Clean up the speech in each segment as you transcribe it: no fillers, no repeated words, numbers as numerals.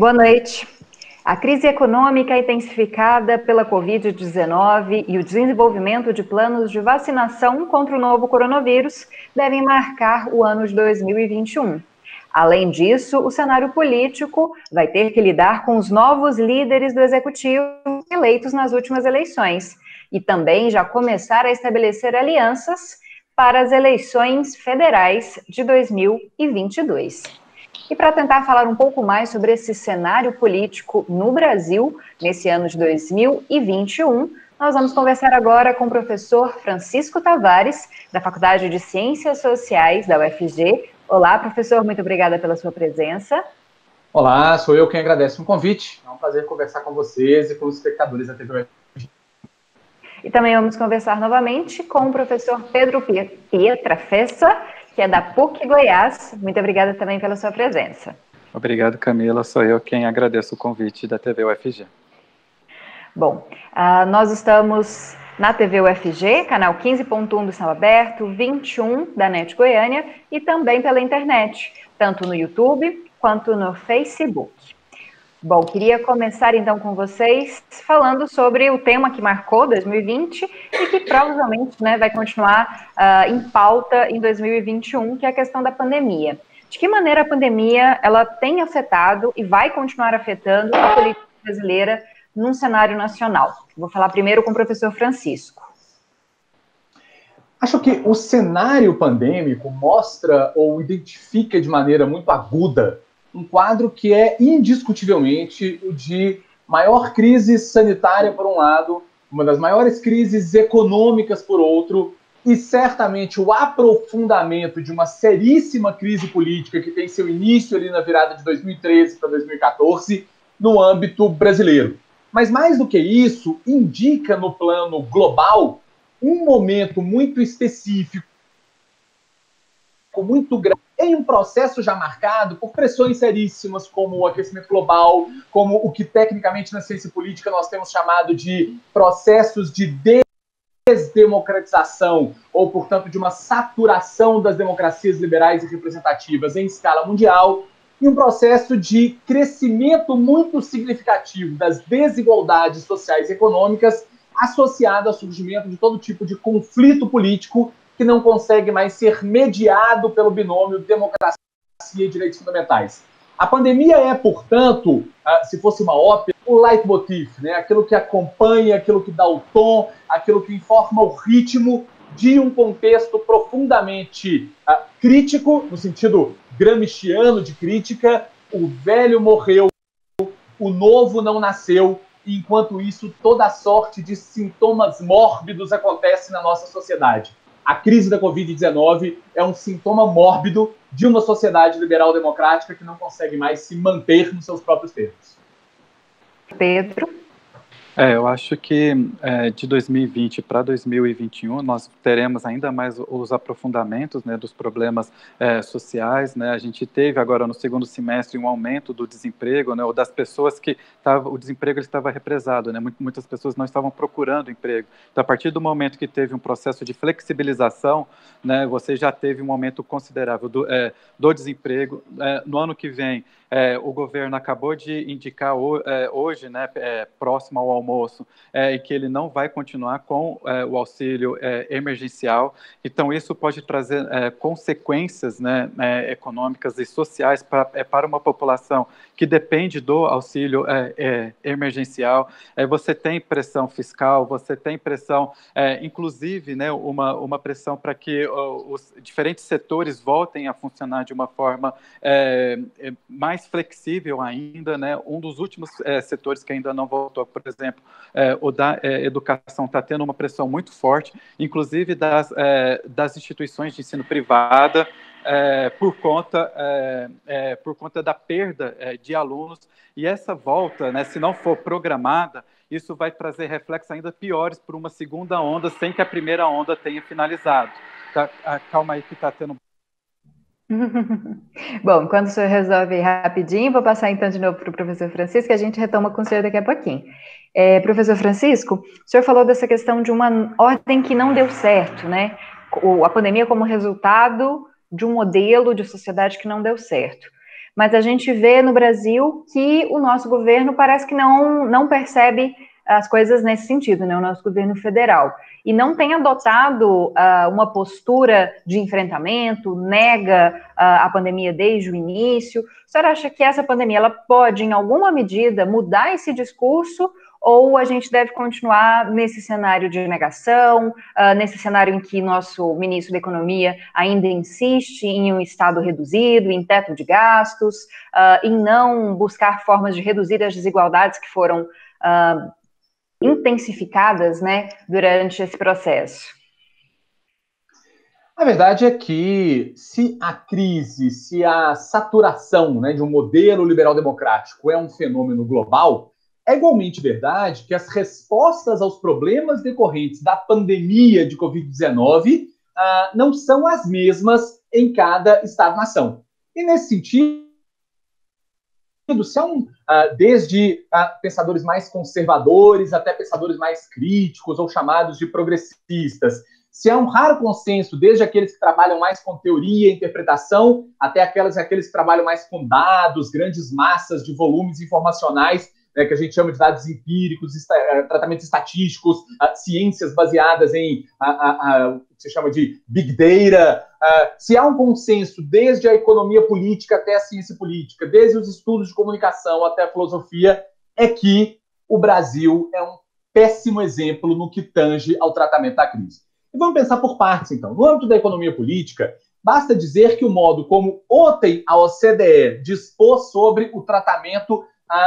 Boa noite. A crise econômica intensificada pela Covid-19 e o desenvolvimento de planos de vacinação contra o novo coronavírus devem marcar o ano de 2021. Além disso, o cenário político vai ter que lidar com os novos líderes do executivo eleitos nas últimas eleições e também já começar a estabelecer alianças para as eleições federais de 2022. E para tentar falar um pouco mais sobre esse cenário político no Brasil, nesse ano de 2021, nós vamos conversar agora com o professor Francisco Tavares, da Faculdade de Ciências Sociais da UFG. Olá, professor, muito obrigada pela sua presença. Olá, sou eu quem agradece o convite. É um prazer conversar com vocês e com os espectadores da TV UFG. E também vamos conversar novamente com o professor Pedro Pietrafessa, que é da PUC Goiás. Muito obrigada também pela sua presença. Obrigado, Camila. Sou eu quem agradeço o convite da TV UFG. Bom, nós estamos na TV UFG, canal 15.1 do Sinal Aberto, 21 da NET Goiânia e também pela internet, tanto no YouTube quanto no Facebook. Bom, queria começar então com vocês falando sobre o tema que marcou 2020 e que provavelmente vai continuar em pauta em 2021, que é a questão da pandemia. De que maneira a pandemia ela tem afetado e vai continuar afetando a política brasileira num cenário nacional? Vou falar primeiro com o professor Francisco. Acho que o cenário pandêmico mostra ou identifica de maneira muito aguda um quadro que é indiscutivelmente o de maior crise sanitária por um lado, uma das maiores crises econômicas por outro, e certamente o aprofundamento de uma seríssima crise política que tem seu início ali na virada de 2013 para 2014 no âmbito brasileiro. Mas mais do que isso, indica no plano global um momento muito específico, muito grande, em um processo já marcado por pressões seríssimas como o aquecimento global, como o que tecnicamente na ciência política nós temos chamado de processos de desdemocratização, ou, portanto, de uma saturação das democracias liberais e representativas em escala mundial, e um processo de crescimento muito significativo das desigualdades sociais e econômicas associado ao surgimento de todo tipo de conflito político que não consegue mais ser mediado pelo binômio democracia e direitos fundamentais. A pandemia é, portanto, se fosse uma ópera, o leitmotiv, aquilo que acompanha, aquilo que dá o tom, aquilo que informa o ritmo de um contexto profundamente crítico, no sentido gramsciano de crítica. O velho morreu, o novo não nasceu, e enquanto isso, toda a sorte de sintomas mórbidos acontece na nossa sociedade. A crise da Covid-19 é um sintoma mórbido de uma sociedade liberal-democrática que não consegue mais se manter nos seus próprios termos. Pedro? Eu acho que de 2020 para 2021 nós teremos ainda mais os aprofundamentos dos problemas sociais. A gente teve agora no segundo semestre um aumento do desemprego, ou das pessoas que o desemprego estava represado, muitas pessoas não estavam procurando emprego. Então, a partir do momento que teve um processo de flexibilização, você já teve um aumento considerável do desemprego. No ano que vem, o governo acabou de indicar hoje, próximo ao almoço, que ele não vai continuar com o auxílio emergencial. Então, isso pode trazer consequências econômicas e sociais para uma população que depende do auxílio emergencial. Você tem pressão fiscal, você tem pressão, inclusive, uma pressão para que os diferentes setores voltem a funcionar de uma forma mais flexível ainda. Um dos últimos setores que ainda não voltou, por exemplo, o da educação, está tendo uma pressão muito forte, inclusive das instituições de ensino privada, por conta da perda de alunos. E essa volta, se não for programada, isso vai trazer reflexos ainda piores para uma segunda onda, sem que a primeira onda tenha finalizado. Calma aí que está tendo... Bom, enquanto o senhor resolve rapidinho, vou passar então de novo para o professor Francisco, que a gente retoma com o senhor daqui a pouquinho. Professor Francisco, o senhor falou dessa questão de uma ordem que não deu certo, a pandemia como resultado de um modelo de sociedade que não deu certo. mas a gente vê no Brasil que o nosso governo parece que não percebe as coisas nesse sentido, né? O nosso governo federal. E não tem adotado uma postura de enfrentamento, nega a pandemia desde o início. A senhora acha que essa pandemia ela pode, em alguma medida, mudar esse discurso, ou a gente deve continuar nesse cenário de negação, nesse cenário em que nosso ministro da Economia ainda insiste em um Estado reduzido, em teto de gastos, em não buscar formas de reduzir as desigualdades que foram intensificadas, né, durante esse processo? A verdade é que se a crise, se a saturação, né, de um modelo liberal democrático é um fenômeno global, é igualmente verdade que as respostas aos problemas decorrentes da pandemia de Covid-19 não são as mesmas em cada Estado-nação. E nesse sentido, são desde pensadores mais conservadores até pensadores mais críticos ou chamados de progressistas. Se há um raro consenso, desde aqueles que trabalham mais com teoria e interpretação, até aqueles que trabalham mais com dados, grandes massas de volumes informacionais, né, que a gente chama de dados empíricos, tratamentos estatísticos, ciências baseadas em o que se chama de Big Data. Se há um consenso desde a economia política até a ciência política, desde os estudos de comunicação até a filosofia, é que o Brasil é um péssimo exemplo no que tange ao tratamento da crise. E vamos pensar por partes, então. No âmbito da economia política, basta dizer que o modo como ontem a OCDE dispôs sobre o tratamento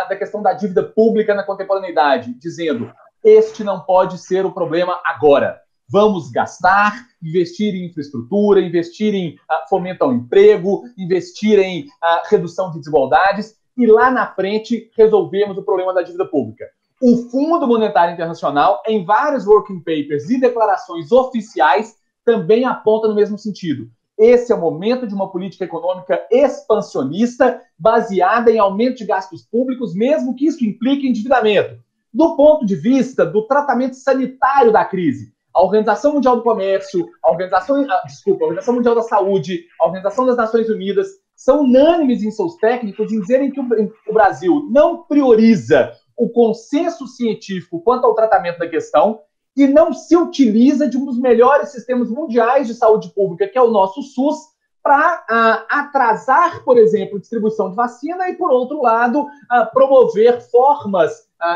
da questão da dívida pública na contemporaneidade, dizendo: este não pode ser o problema agora. Vamos gastar, investir em infraestrutura, investir em fomento ao emprego, investir em redução de desigualdades e lá na frente resolvemos o problema da dívida pública. O Fundo Monetário Internacional, em vários working papers e declarações oficiais, também aponta no mesmo sentido. Esse é o momento de uma política econômica expansionista, baseada em aumento de gastos públicos, mesmo que isso implique endividamento. Do ponto de vista do tratamento sanitário da crise, a Organização Mundial do Comércio, a Organização Mundial da Saúde, a Organização das Nações Unidas, são unânimes em seus técnicos em dizerem que o Brasil não prioriza o consenso científico quanto ao tratamento da questão e não se utiliza de um dos melhores sistemas mundiais de saúde pública, que é o nosso SUS, para atrasar, por exemplo, a distribuição de vacina e, por outro lado, promover formas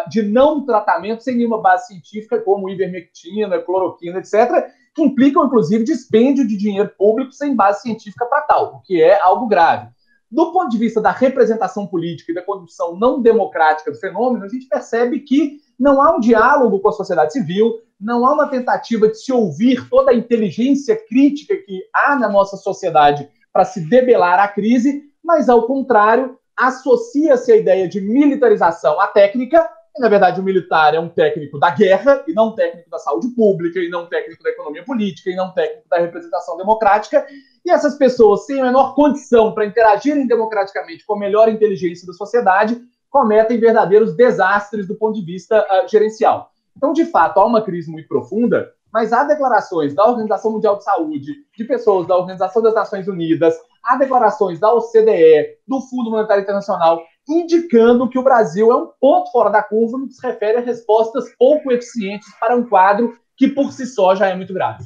de não tratamento sem nenhuma base científica, como ivermectina, cloroquina, etc., que implicam, inclusive, dispêndio de dinheiro público sem base científica para tal, o que é algo grave. Do ponto de vista da representação política e da condução não democrática do fenômeno, a gente percebe que não há um diálogo com a sociedade civil, não há uma tentativa de se ouvir toda a inteligência crítica que há na nossa sociedade para se debelar à crise, mas, ao contrário, associa-se a ideia de militarização à técnica, e, na verdade, o militar é um técnico da guerra, e não um técnico da saúde pública, e não um técnico da economia política, e não um técnico da representação democrática, e essas pessoas, sem a menor condição para interagirem democraticamente com a melhor inteligência da sociedade, cometem verdadeiros desastres do ponto de vista gerencial. Então, de fato, há uma crise muito profunda, mas há declarações da Organização Mundial de Saúde, de pessoas da Organização das Nações Unidas, há declarações da OCDE, do Fundo Monetário Internacional, indicando que o Brasil é um ponto fora da curva no que se refere a respostas pouco eficientes para um quadro que, por si só, já é muito grave.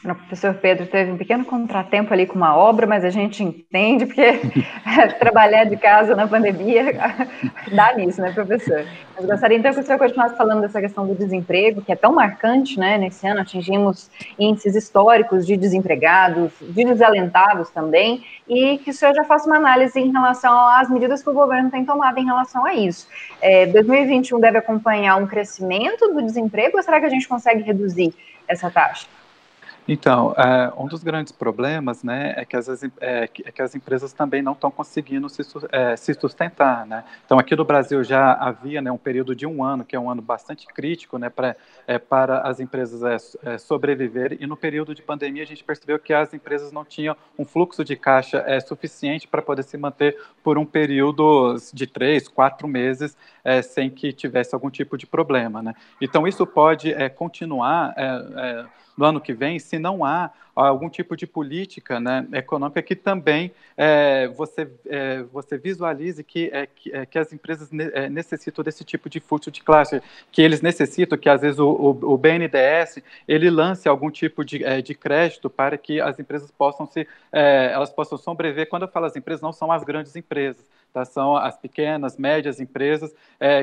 O professor Pedro teve um pequeno contratempo ali com uma obra, mas a gente entende, porque trabalhar de casa na pandemia dá nisso, né, professor? Mas gostaria então que o senhor continuasse falando dessa questão do desemprego, que é tão marcante, né? Nesse ano atingimos índices históricos de desempregados, de desalentados também, e que o senhor já faça uma análise em relação às medidas que o governo tem tomado em relação a isso. 2021 deve acompanhar um crescimento do desemprego, ou será que a gente consegue reduzir essa taxa? Então, um dos grandes problemas, né, é que as empresas também não estão conseguindo se sustentar, né? Então, aqui no Brasil já havia, né, um período de um ano, que é um ano bastante crítico, né, para as empresas sobreviverem, e no período de pandemia a gente percebeu que as empresas não tinham um fluxo de caixa suficiente para poder se manter por um período de 3, 4 meses sem que tivesse algum tipo de problema, né? Então, isso pode continuar no ano que vem, se não há algum tipo de política, né, econômica que também você visualize que as empresas necessitam desse tipo de fluxo de classe, que eles necessitam que, às vezes, o BNDES ele lance algum tipo de crédito para que as empresas possam elas possam sobreviver. Quando eu falo as empresas, não são as grandes empresas, tá? São as pequenas, médias empresas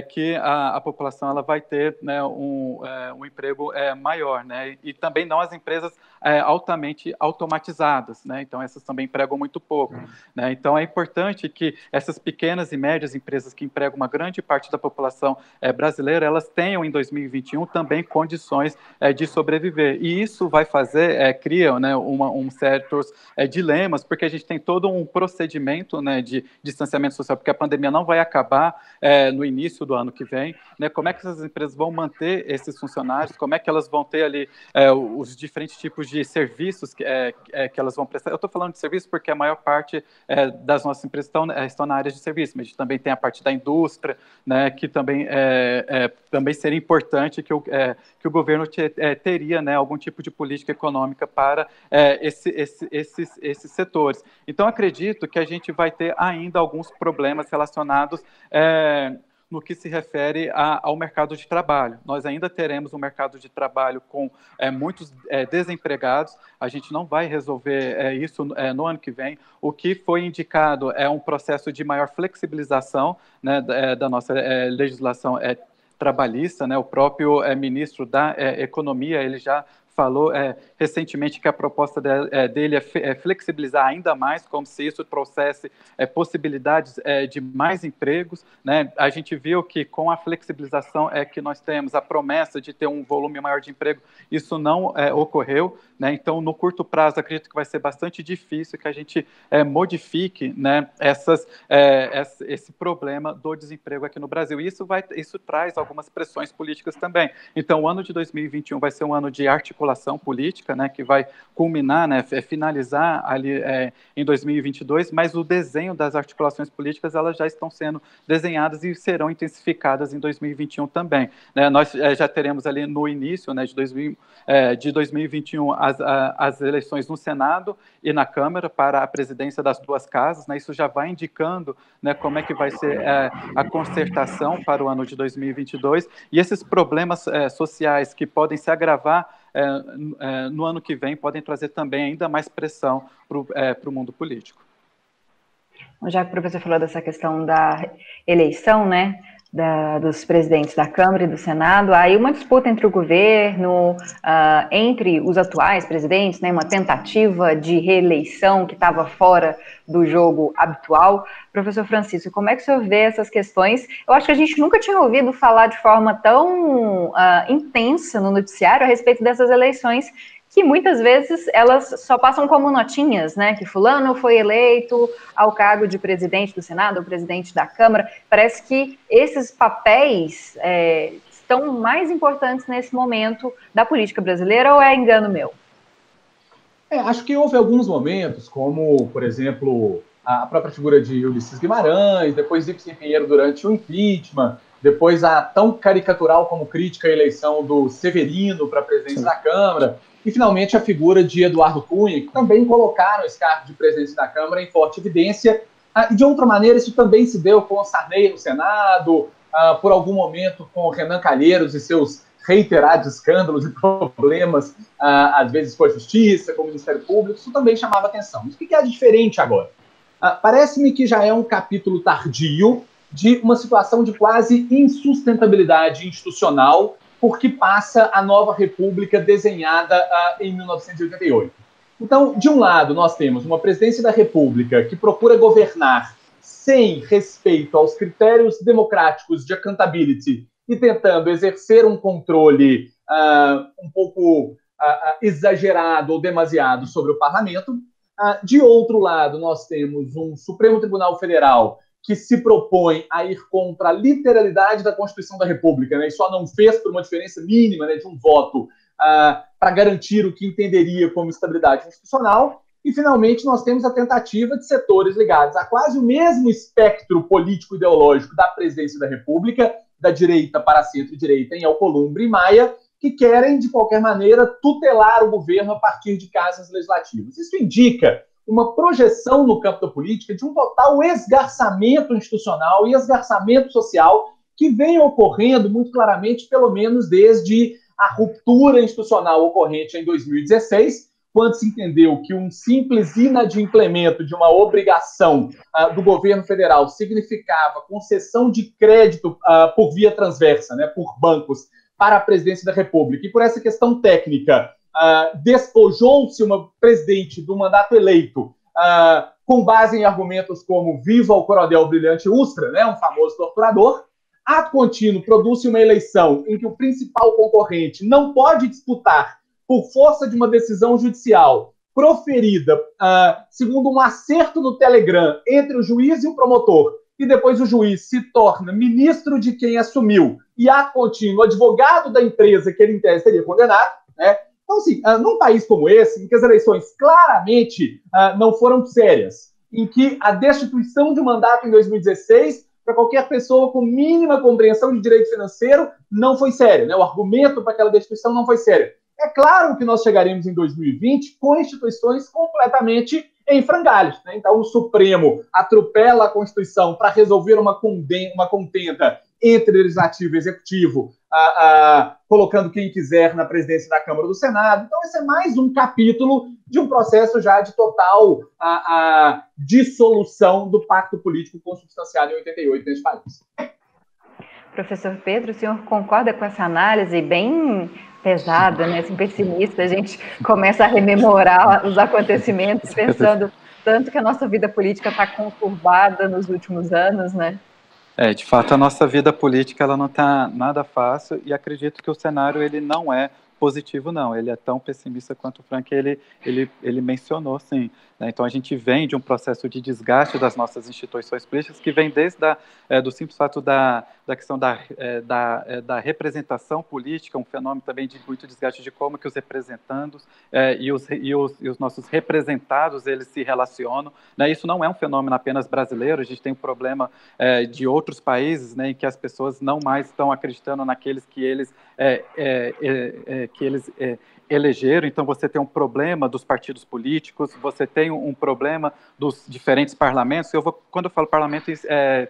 que a população ela vai ter, né, um emprego maior, né? E também não as empresas altamente automatizadas, né? Então essas também empregam muito pouco, né? Então é importante que essas pequenas e médias empresas que empregam uma grande parte da população brasileira, elas tenham em 2021 também condições de sobreviver. E isso vai cria, né, certos dilemas, porque a gente tem todo um procedimento, né, de distanciamento social, porque a pandemia não vai acabar no início do ano que vem, né? Como é que essas empresas vão manter esses funcionários? Como é que elas vão ter ali os diferentes tipos de serviços que elas vão prestar? Eu estou falando de serviço porque a maior parte das nossas empresas estão na área de serviço, mas a gente também tem a parte da indústria, né, que também seria importante que o governo teria, né, algum tipo de política econômica para esses setores. Então, acredito que a gente vai ter ainda alguns problemas relacionados no que se refere ao mercado de trabalho. Nós ainda teremos um mercado de trabalho com muitos desempregados. A gente não vai resolver isso no ano que vem. O que foi indicado é um processo de maior flexibilização, né, da nossa legislação trabalhista, né? O próprio ministro da Economia, ele já falou recentemente que a proposta dele é flexibilizar ainda mais, como se isso trouxesse possibilidades de mais empregos, né? A gente viu que com a flexibilização que nós temos a promessa de ter um volume maior de emprego, isso não ocorreu, né? Então, no curto prazo, acredito que vai ser bastante difícil que a gente modifique, né, esse problema do desemprego aqui no Brasil. E isso traz algumas pressões políticas também. Então, o ano de 2021 vai ser um ano de articulação política, né, que vai culminar, né, finalizar ali em 2022, mas o desenho das articulações políticas elas já estão sendo desenhadas e serão intensificadas em 2021 também, né? Nós já teremos ali no início, né, de 2021 as eleições no Senado e na Câmara para a presidência das duas casas, né? Isso já vai indicando, né, como é que vai ser a concertação para o ano de 2022, e esses problemas sociais que podem se agravar no ano que vem podem trazer também ainda mais pressão para o mundo político. Já que o professor falou dessa questão da eleição, né, dos presidentes da Câmara e do Senado, há aí uma disputa entre o governo, entre os atuais presidentes, né, uma tentativa de reeleição que estava fora do jogo habitual. Professor Francisco, como é que o senhor vê essas questões? Eu acho que a gente nunca tinha ouvido falar de forma tão intensa no noticiário a respeito dessas eleições, que muitas vezes elas só passam como notinhas, né? Que fulano foi eleito ao cargo de presidente do Senado, ou presidente da Câmara. Parece que esses papéis estão mais importantes nesse momento da política brasileira, ou é engano meu? Acho que houve alguns momentos, como, por exemplo, a própria figura de Ulisses Guimarães, depois Ibsen Pinheiro durante o impeachment, depois a tão caricatural como crítica à eleição do Severino para a presidência da Câmara, e, finalmente, a figura de Eduardo Cunha, que também colocaram esse cargo de presidência da Câmara em forte evidência. E, de outra maneira, isso também se deu com o Sarney no Senado, por algum momento com o Renan Calheiros e seus reiterados escândalos e problemas, às vezes com a Justiça, com o Ministério Público. Isso também chamava atenção. Mas o que é diferente agora? Parece-me que já é um capítulo tardio de uma situação de quase insustentabilidade institucional, porque passa a nova república desenhada em 1988. Então, de um lado, nós temos uma presidência da República que procura governar sem respeito aos critérios democráticos de accountability e tentando exercer um controle um pouco exagerado ou demasiado sobre o parlamento. De outro lado, nós temos um Supremo Tribunal Federal que se propõe a ir contra a literalidade da Constituição da República, né, e só não fez por uma diferença mínima, né, de um voto para garantir o que entenderia como estabilidade institucional. E, finalmente, nós temos a tentativa de setores ligados a quase o mesmo espectro político-ideológico da presidência da República, da direita para a centro-direita, em Alcolumbre e Maia, que querem, de qualquer maneira, tutelar o governo a partir de casas legislativas. Isso indica uma projeção no campo da política de um total esgarçamento institucional e esgarçamento social que vem ocorrendo muito claramente, pelo menos desde a ruptura institucional ocorrente em 2016, quando se entendeu que um simples inadimplemento de uma obrigação do governo federal significava concessão de crédito por via transversa, né, por bancos, para a presidência da República. E por essa questão técnica, despojou-se uma presidente do mandato eleito com base em argumentos como viva o coronel Brilhante Ustra, né, um famoso torturador. Ato contínuo, produz-se uma eleição em que o principal concorrente não pode disputar por força de uma decisão judicial proferida segundo um acerto no Telegram entre o juiz e o promotor, e depois o juiz se torna ministro de quem assumiu e, ato contínuo, advogado da empresa que ele, em tese, teria condenado, né? Então, assim, num país como esse, em que as eleições claramente não foram sérias, em que a destituição de um mandato em 2016, para qualquer pessoa com mínima compreensão de direito financeiro, não foi sério, né? O argumento para aquela destituição não foi sério. É claro que nós chegaremos em 2020 com instituições completamente em frangalhos, né? Então, o Supremo atropela a Constituição para resolver uma contenda entre Legislativo e Executivo, colocando quem quiser na presidência da Câmara ou do Senado. Então, esse é mais um capítulo de um processo já de total dissolução do pacto político consubstanciado em 88 neste país. Professor Pedro, o senhor concorda com essa análise bem pesada, né, assim, pessimista? A gente começa a rememorar os acontecimentos pensando tanto que a nossa vida política está conturbada nos últimos anos, né? De fato, a nossa vida política ela não está nada fácil e acredito que o cenário ele não é positivo, não. Ele é tão pessimista quanto o Frank ele mencionou, sim. Né? Então, a gente vem de um processo de desgaste das nossas instituições políticas que vem desde do simples fato da questão da representação política, um fenômeno também de muito desgaste de como que os representandos e os nossos representados, eles se relacionam. Né? Isso não é um fenômeno apenas brasileiro, a gente tem um problema de outros países, né, em que as pessoas não mais estão acreditando naqueles que eles elegeram. Então, você tem um problema dos partidos políticos, você tem um problema dos diferentes parlamentos. Quando eu falo parlamento,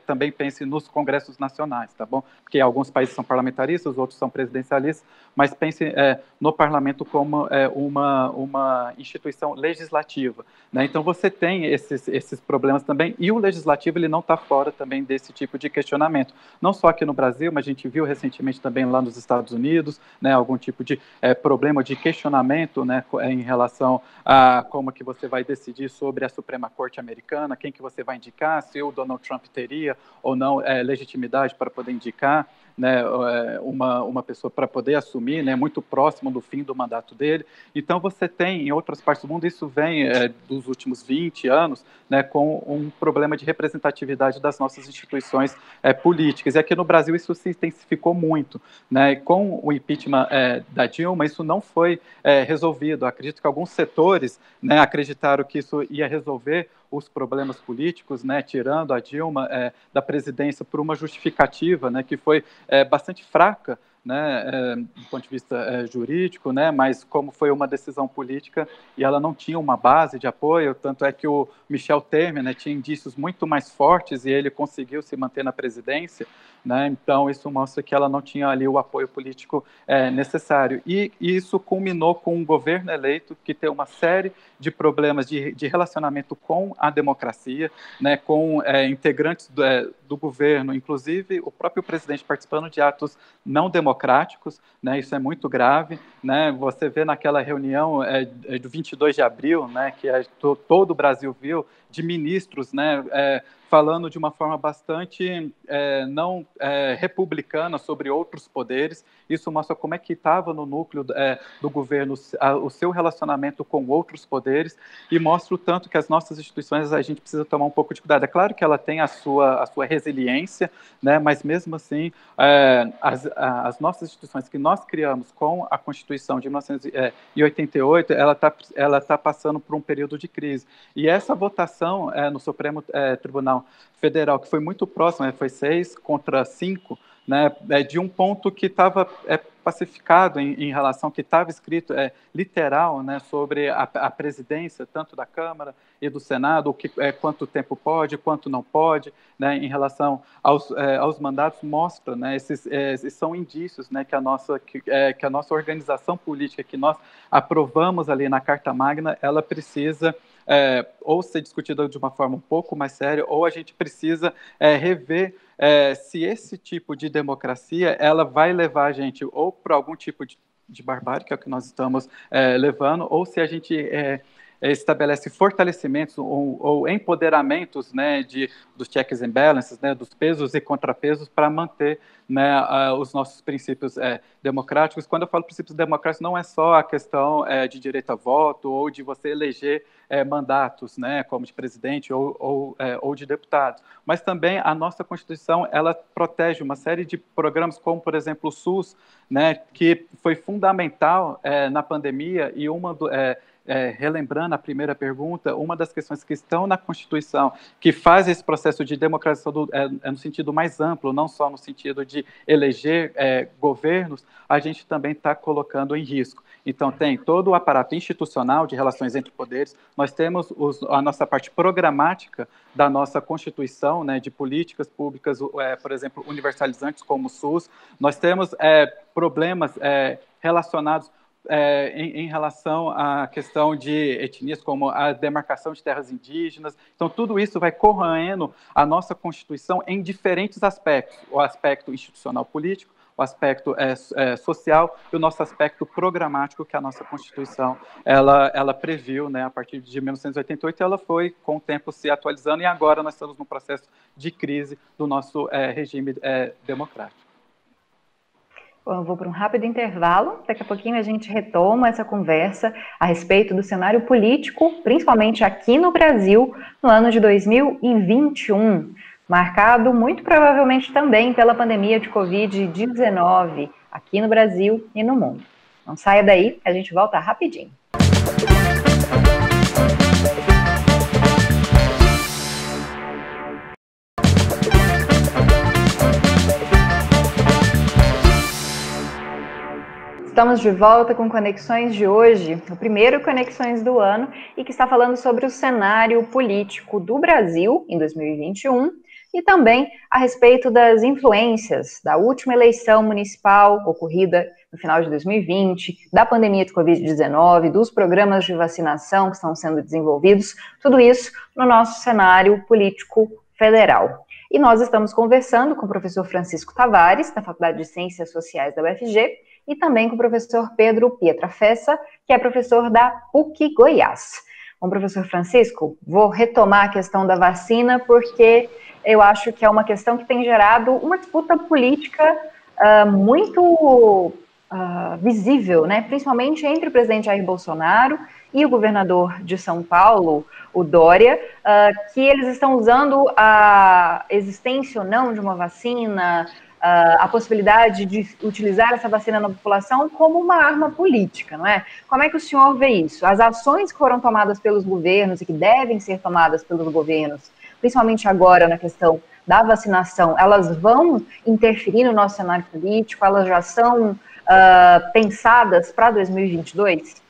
também pense nos congressos nacionais, tá bom? Porque alguns países são parlamentaristas, outros são presidencialistas, mas pense no parlamento como uma instituição legislativa, né? Então, você tem esses problemas também, e o legislativo ele não está fora também desse tipo de questionamento. Não só aqui no Brasil, mas a gente viu recentemente também lá nos Estados Unidos, né, algum tipo de problema de questionamento, né, em relação a como que você vai decidir sobre a Suprema Corte americana, quem que você vai indicar, se o Donald Trump teria ou não legitimidade para poder indicar, né, uma pessoa para poder assumir, né, muito próximo do fim do mandato dele. Então, você tem, em outras partes do mundo, isso vem dos últimos 20 anos, né, com um problema de representatividade das nossas instituições políticas. E aqui no Brasil isso se intensificou muito, né, e com o impeachment da Dilma, isso não foi resolvido. Acredito que alguns setores, né, acreditaram que isso ia resolver os problemas políticos, né, tirando a Dilma da presidência por uma justificativa, né, que foi bastante fraca, né, do ponto de vista jurídico, né, mas como foi uma decisão política e ela não tinha uma base de apoio, tanto é que o Michel Temer, né, tinha indícios muito mais fortes e ele conseguiu se manter na presidência, né, então isso mostra que ela não tinha ali o apoio político necessário. E isso culminou com um governo eleito que tem uma série de problemas de relacionamento com a democracia, né, com integrantes do governo, inclusive o próprio presidente participando de atos não democráticos, né, isso é muito grave, né, você vê naquela reunião do 22 de abril, né, que todo o Brasil viu, de ministros, né, falando de uma forma bastante não republicana sobre outros poderes. Isso mostra como é que estava no núcleo do governo o seu relacionamento com outros poderes, e mostra o tanto que as nossas instituições, a gente precisa tomar um pouco de cuidado. É claro que ela tem a sua resiliência, né, mas mesmo assim, as nossas instituições que nós criamos com a Constituição de 1988, ela tá passando por um período de crise. E essa votação no Supremo Tribunal Federal, que foi muito próxima, foi 6-5, né, de um ponto que estava pacificado em relação, que estava escrito literal, né, sobre a presidência, tanto da Câmara e do Senado, quanto tempo pode, quanto não pode, né, em relação aos mandatos, mostra, né, esses são indícios, né, que a nossa organização política, que nós aprovamos ali na Carta Magna, ela precisa ou ser discutida de uma forma um pouco mais séria, ou a gente precisa rever se esse tipo de democracia ela vai levar a gente ou para algum tipo de barbárie, que é o que nós estamos levando, ou se a gente estabelece fortalecimentos ou empoderamentos, né, dos checks and balances, né, dos pesos e contrapesos, para manter, né, os nossos princípios democráticos. Quando eu falo princípios democráticos, não é só a questão de direito a voto ou de você eleger mandatos, né, como de presidente ou de deputados, mas também a nossa Constituição, ela protege uma série de programas, como, por exemplo, o SUS, né, que foi fundamental na pandemia, e relembrando a primeira pergunta, uma das questões que estão na Constituição, que faz esse processo de democratização no sentido mais amplo, não só no sentido de eleger governos, a gente também está colocando em risco. Então, tem todo o aparato institucional de relações entre poderes, nós temos a nossa parte programática da nossa Constituição, né, de políticas públicas, por exemplo, universalizantes como o SUS, nós temos problemas relacionados em relação à questão de etnias, como a demarcação de terras indígenas. Então, tudo isso vai corroendo a nossa Constituição em diferentes aspectos, o aspecto institucional político, o aspecto social e o nosso aspecto programático, que a nossa Constituição ela previu, né, a partir de 1988, ela foi, com o tempo, se atualizando, e agora nós estamos num processo de crise do nosso regime democrático. Bom, eu vou para um rápido intervalo, daqui a pouquinho a gente retoma essa conversa a respeito do cenário político, principalmente aqui no Brasil, no ano de 2021, marcado muito provavelmente também pela pandemia de Covid-19, aqui no Brasil e no mundo. Não saia daí, a gente volta rapidinho. Estamos de volta com Conexões de hoje, o primeiro Conexões do ano, e que está falando sobre o cenário político do Brasil em 2021 e também a respeito das influências da última eleição municipal ocorrida no final de 2020, da pandemia de Covid-19, dos programas de vacinação que estão sendo desenvolvidos, tudo isso no nosso cenário político federal. E nós estamos conversando com o professor Francisco Tavares, da Faculdade de Ciências Sociais da UFG, e também com o professor Pedro Pietrafessa, que é professor da PUC Goiás. Bom, professor Francisco, vou retomar a questão da vacina, porque eu acho que é uma questão que tem gerado uma disputa política muito visível, né? Principalmente entre o presidente Jair Bolsonaro e o governador de São Paulo, o Dória, que eles estão usando a existência ou não de uma vacina, a possibilidade de utilizar essa vacina na população como uma arma política, não é? Como é que o senhor vê isso? As ações que foram tomadas pelos governos e que devem ser tomadas pelos governos, principalmente agora na questão da vacinação, elas vão interferir no nosso cenário político? Elas já são pensadas para 2022?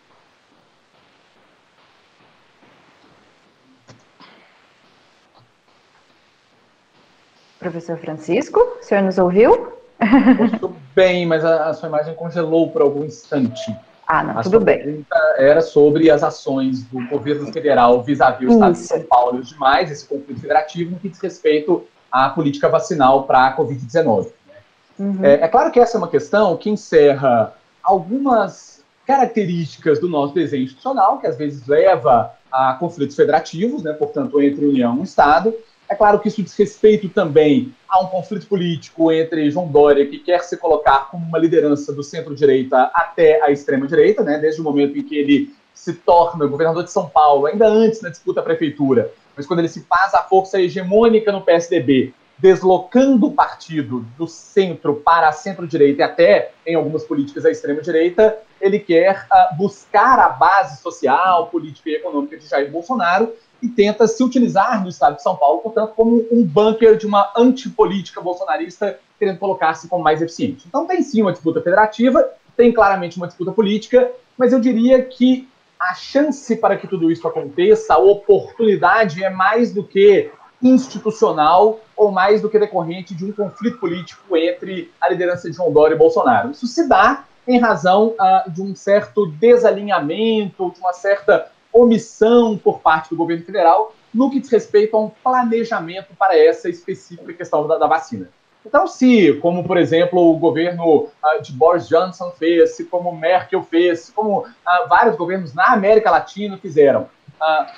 Professor Francisco, o senhor nos ouviu? Estou bem, mas a sua imagem congelou por algum instante. Não, tudo bem. A pergunta era sobre as ações do governo federal vis-à-vis o Estado de São Paulo e os demais, esse conflito federativo, no que diz respeito à política vacinal para a Covid-19. Uhum. É claro que essa é uma questão que encerra algumas características do nosso desenho institucional, que às vezes leva a conflitos federativos, né, portanto, entre União e Estado, É claro que isso diz respeito também a um conflito político entre João Dória, que quer se colocar como uma liderança do centro-direita até a extrema-direita, né, desde o momento em que ele se torna governador de São Paulo, ainda antes da disputa à prefeitura, mas quando ele se faz a força hegemônica no PSDB, deslocando o partido do centro para a centro-direita e até, em algumas políticas, a extrema-direita, ele quer buscar a base social, política e econômica de Jair Bolsonaro e tenta se utilizar no estado de São Paulo, portanto, como um bunker de uma antipolítica bolsonarista, querendo colocar-se como mais eficiente. Então tem sim uma disputa federativa, tem claramente uma disputa política, mas eu diria que a chance para que tudo isso aconteça, a oportunidade é mais do que institucional ou mais do que decorrente de um conflito político entre a liderança de João Dória e Bolsonaro. Isso se dá em razão de um certo desalinhamento, de uma certa omissão por parte do governo federal no que diz respeito a um planejamento para essa específica questão da vacina. Então, se, como, por exemplo, o governo de Boris Johnson fez, se como Merkel fez, se como vários governos na América Latina fizeram,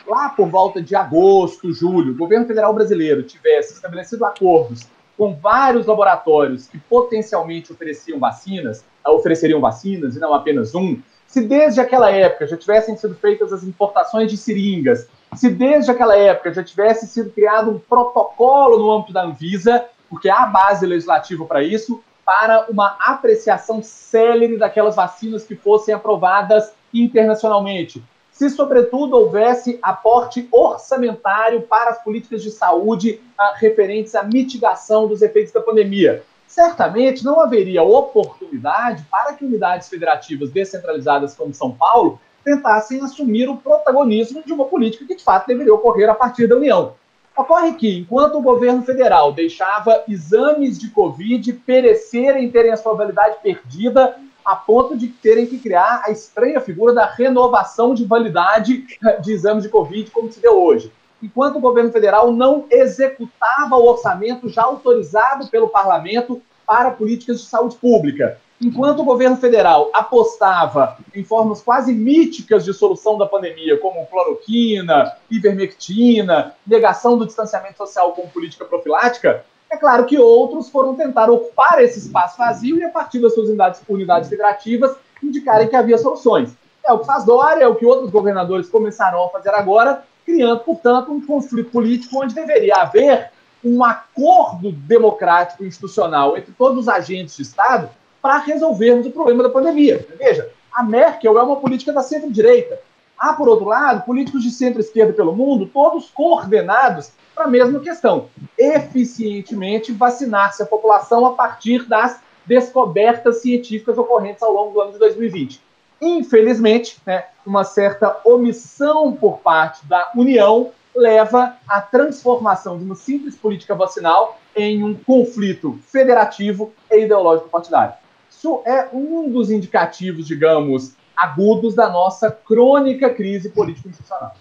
lá por volta de agosto, julho, o governo federal brasileiro tivesse estabelecido acordos com vários laboratórios que potencialmente ofereceriam vacinas e não apenas um, se desde aquela época já tivessem sido feitas as importações de seringas, se desde aquela época já tivesse sido criado um protocolo no âmbito da Anvisa, porque há base legislativa para isso, para uma apreciação célere daquelas vacinas que fossem aprovadas internacionalmente. Se, sobretudo, houvesse aporte orçamentário para as políticas de saúde referentes à mitigação dos efeitos da pandemia. Certamente não haveria oportunidade para que unidades federativas descentralizadas como São Paulo tentassem assumir o protagonismo de uma política que, de fato, deveria ocorrer a partir da União. Ocorre que, enquanto o governo federal deixava exames de Covid perecerem, terem a sua validade perdida, a ponto de terem que criar a estranha figura da renovação de validade de exames de Covid, como se deu hoje. Enquanto o governo federal não executava o orçamento já autorizado pelo parlamento para políticas de saúde pública. Enquanto o governo federal apostava em formas quase míticas de solução da pandemia, como cloroquina, ivermectina, negação do distanciamento social como política profilática, é claro que outros foram tentar ocupar esse espaço vazio e, a partir das suas unidades federativas, indicarem que havia soluções. É o que faz Dória, é o que outros governadores começaram a fazer agora, criando, portanto, um conflito político onde deveria haver um acordo democrático e institucional entre todos os agentes de Estado para resolvermos o problema da pandemia. Veja, a Merkel é uma política da centro-direita. Há, por outro lado, políticos de centro-esquerda pelo mundo, todos coordenados para a mesma questão: eficientemente vacinar-se a população a partir das descobertas científicas ocorrentes ao longo do ano de 2020. Infelizmente, uma certa omissão por parte da União leva à transformação de uma simples política vacinal em um conflito federativo e ideológico partidário. Isso é um dos indicativos, digamos, agudos da nossa crônica crise político-institucional.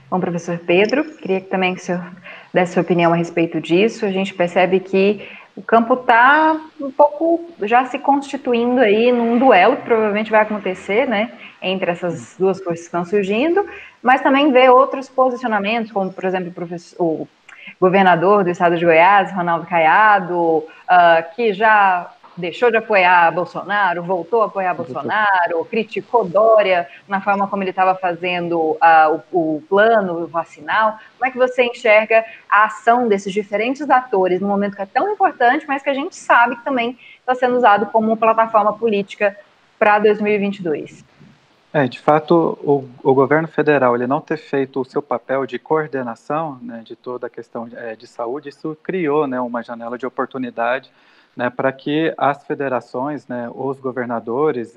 Bom, professor Pedro, queria também que o senhor desse sua opinião a respeito disso. A gente percebe que o campo está um pouco já se constituindo aí num duelo que provavelmente vai acontecer, né, entre essas duas forças que estão surgindo, mas também vê outros posicionamentos, como, por exemplo, o governador do estado de Goiás, Ronaldo Caiado, que já deixou de apoiar Bolsonaro, voltou a apoiar Bolsonaro, criticou Dória na forma como ele estava fazendo o plano vacinal. Como é que você enxerga a ação desses diferentes atores num momento que é tão importante, mas que a gente sabe que também está sendo usado como uma plataforma política para 2022? De fato, o governo federal ele não ter feito o seu papel de coordenação, né, de toda a questão de saúde, isso criou, né, uma janela de oportunidade, né, para que as federações, né, os governadores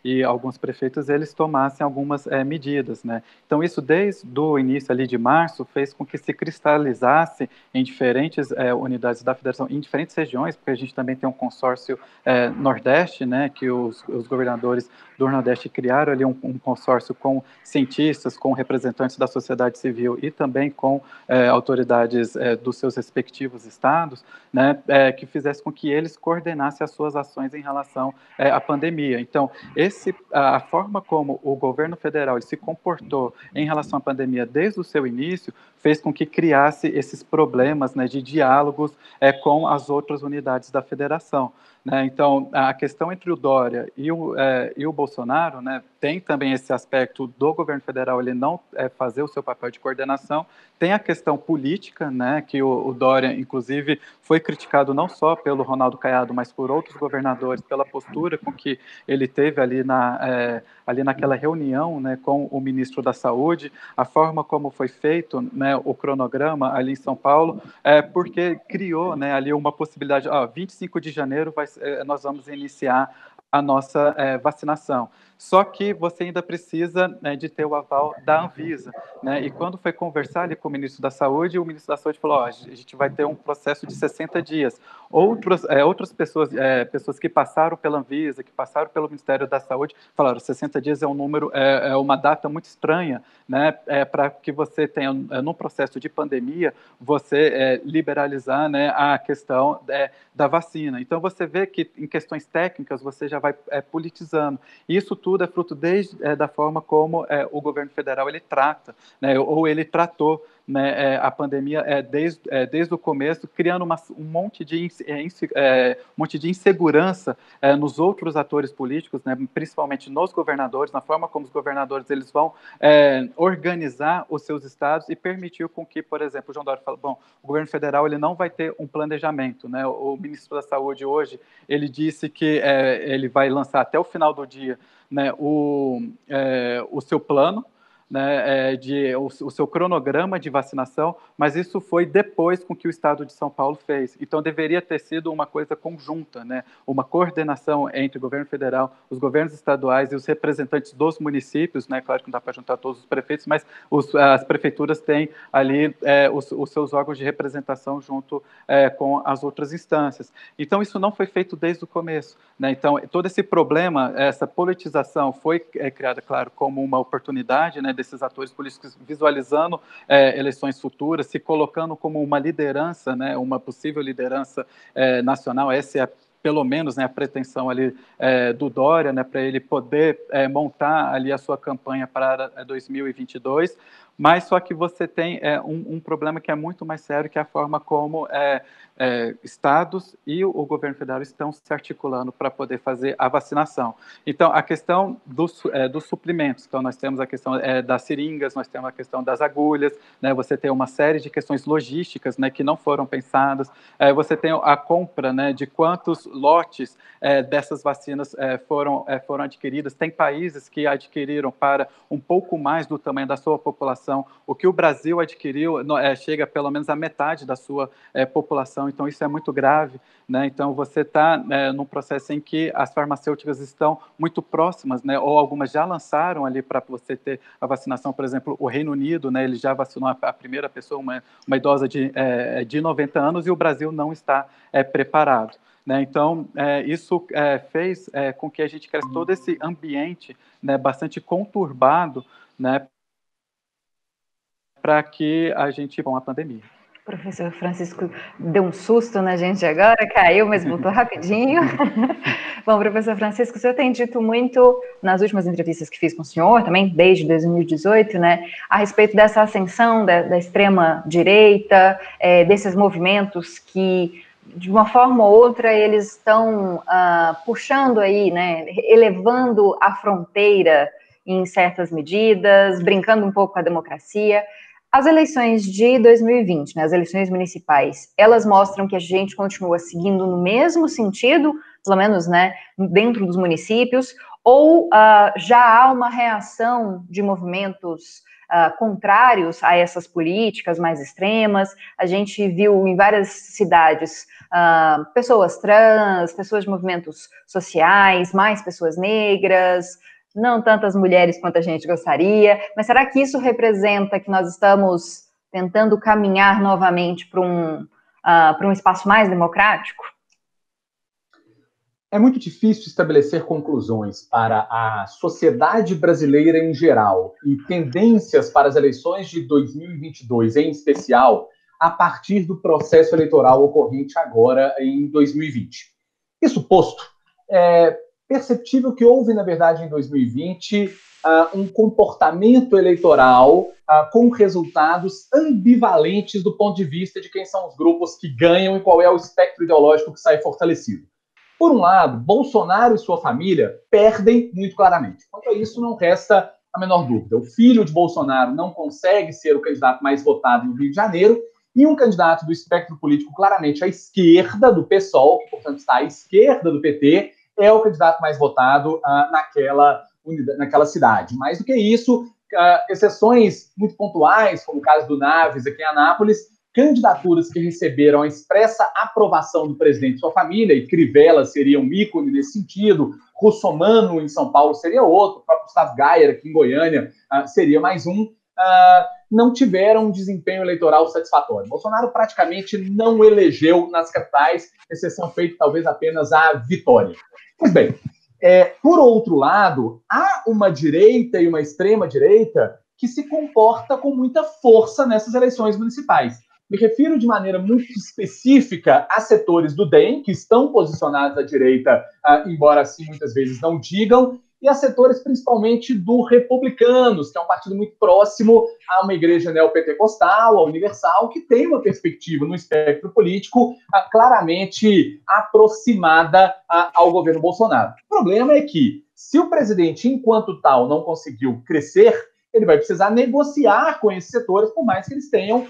e alguns prefeitos, eles tomassem algumas medidas, né. Então, isso desde o início ali de março fez com que se cristalizasse em diferentes unidades da federação, em diferentes regiões, porque a gente também tem um consórcio Nordeste, né, que os governadores do Nordeste criaram ali um consórcio com cientistas, com representantes da sociedade civil e também com autoridades dos seus respectivos estados, né, que fizesse com que eles coordenassem as suas ações em relação à pandemia. Então, a forma como o governo federal se comportou em relação à pandemia desde o seu início fez com que criasse esses problemas, né, de diálogos com as outras unidades da federação. Né? Então, a questão entre o Dória e o Bolsonaro, né, tem também esse aspecto do governo federal ele não fazer o seu papel de coordenação, tem a questão política, né, que o Dória, inclusive, foi criticado não só pelo Ronaldo Caiado, mas por outros governadores, pela postura com que ele teve ali naquela reunião, né, com o ministro da Saúde, a forma como foi feito, né, o cronograma ali em São Paulo, porque criou, né, ali uma possibilidade, 25 de janeiro nós vamos iniciar a nossa vacinação. Só que você ainda precisa, né, de ter o aval da Anvisa, né? E quando foi conversar ali com o ministro da Saúde, o ministro da Saúde falou, a gente vai ter um processo de 60 dias. Outras pessoas que passaram pela Anvisa, que passaram pelo Ministério da Saúde, falaram 60 dias é um número, é uma data muito estranha, né? Para que você tenha, num processo de pandemia, você liberalizar, né, a questão da vacina. Então, você vê que em questões técnicas, você já vai politizando. Isso tudo é fruto da forma como o governo federal ele trata, né, ou ele tratou, né, a pandemia desde o começo, criando um monte de insegurança nos outros atores políticos, né, principalmente nos governadores, na forma como os governadores eles vão organizar os seus estados e permitiu com que, por exemplo, o João Dória fala, bom, o governo federal ele não vai ter um planejamento, né, o ministro da Saúde hoje, ele disse que ele vai lançar até o final do dia, né, o seu plano, né, o seu cronograma de vacinação, mas isso foi depois com que o Estado de São Paulo fez. Então, deveria ter sido uma coisa conjunta, né, uma coordenação entre o governo federal, os governos estaduais e os representantes dos municípios, né, claro que não dá para juntar todos os prefeitos, mas as prefeituras têm ali os seus órgãos de representação junto com as outras instâncias. Então, isso não foi feito desde o começo, né? Então, todo esse problema, essa politização foi criada, claro, como uma oportunidade, né, desses atores políticos visualizando eleições futuras, se colocando como uma liderança, né, uma possível liderança nacional. Essa é pelo menos, né, a pretensão ali do Dória, né, para ele poder montar ali a sua campanha para 2022, mas só que você tem um problema que é muito mais sério, que é a forma como estados e o governo federal estão se articulando para poder fazer a vacinação. Então, a questão dos suprimentos, então nós temos a questão das seringas, nós temos a questão das agulhas, né, você tem uma série de questões logísticas, né, que não foram pensadas, você tem a compra, né, de quantos lotes dessas vacinas foram adquiridas, tem países que adquiriram para um pouco mais do tamanho da sua população, o que o Brasil adquiriu chega pelo menos a metade da sua população, então isso é muito grave, né? Então você está num processo em que as farmacêuticas estão muito próximas, né? Ou algumas já lançaram ali para você ter a vacinação, por exemplo, o Reino Unido, né? Ele já vacinou a primeira pessoa, uma idosa de 90 anos, e o Brasil não está preparado. Né? Então, isso fez com que a gente criasse todo esse ambiente, né, bastante conturbado, né, para que a gente com a pandemia. O professor Francisco deu um susto na gente agora, caiu, mas voltou rapidinho. Bom, professor Francisco, o senhor tem dito muito nas últimas entrevistas que fiz com o senhor, também desde 2018, né, a respeito dessa ascensão da extrema-direita, desses movimentos que, de uma forma ou outra, eles estão puxando aí, né, elevando a fronteira em certas medidas, brincando um pouco com a democracia. As eleições de 2020, né, as eleições municipais, elas mostram que a gente continua seguindo no mesmo sentido, pelo menos, né, dentro dos municípios, ou já há uma reação de movimentos contrários a essas políticas mais extremas? A gente viu em várias cidades pessoas trans, pessoas de movimentos sociais, mais pessoas negras, não tantas mulheres quanto a gente gostaria, mas será que isso representa que nós estamos tentando caminhar novamente para um espaço mais democrático? É muito difícil estabelecer conclusões para a sociedade brasileira em geral e tendências para as eleições de 2022 em especial a partir do processo eleitoral ocorrente agora em 2020. Isso posto, perceptível que houve, na verdade, em 2020, um comportamento eleitoral com resultados ambivalentes do ponto de vista de quem são os grupos que ganham e qual é o espectro ideológico que sai fortalecido. Por um lado, Bolsonaro e sua família perdem muito claramente. Quanto a isso, não resta a menor dúvida. O filho de Bolsonaro não consegue ser o candidato mais votado no Rio de Janeiro, e um candidato do espectro político claramente à esquerda do PSOL, que, portanto, está à esquerda do PT, é o candidato mais votado naquela cidade. Mais do que isso, exceções muito pontuais, como o caso do Naves aqui em Anápolis, candidaturas que receberam a expressa aprovação do presidente e sua família, e Crivella seria um ícone nesse sentido, Russomano em São Paulo seria outro, o próprio Gustavo Gayer aqui em Goiânia seria mais um, não tiveram um desempenho eleitoral satisfatório. Bolsonaro praticamente não elegeu nas capitais, exceção feita talvez apenas a Vitória. Pois bem, por outro lado, há uma direita e uma extrema-direita que se comporta com muita força nessas eleições municipais. Me refiro de maneira muito específica a setores do DEM, que estão posicionados à direita, embora assim muitas vezes não digam, e a setores principalmente do Republicanos, que é um partido muito próximo a uma igreja neopentecostal, a Universal, que tem uma perspectiva no espectro político claramente aproximada ao governo Bolsonaro. O problema é que, se o presidente, enquanto tal, não conseguiu crescer, ele vai precisar negociar com esses setores, por mais que eles tenham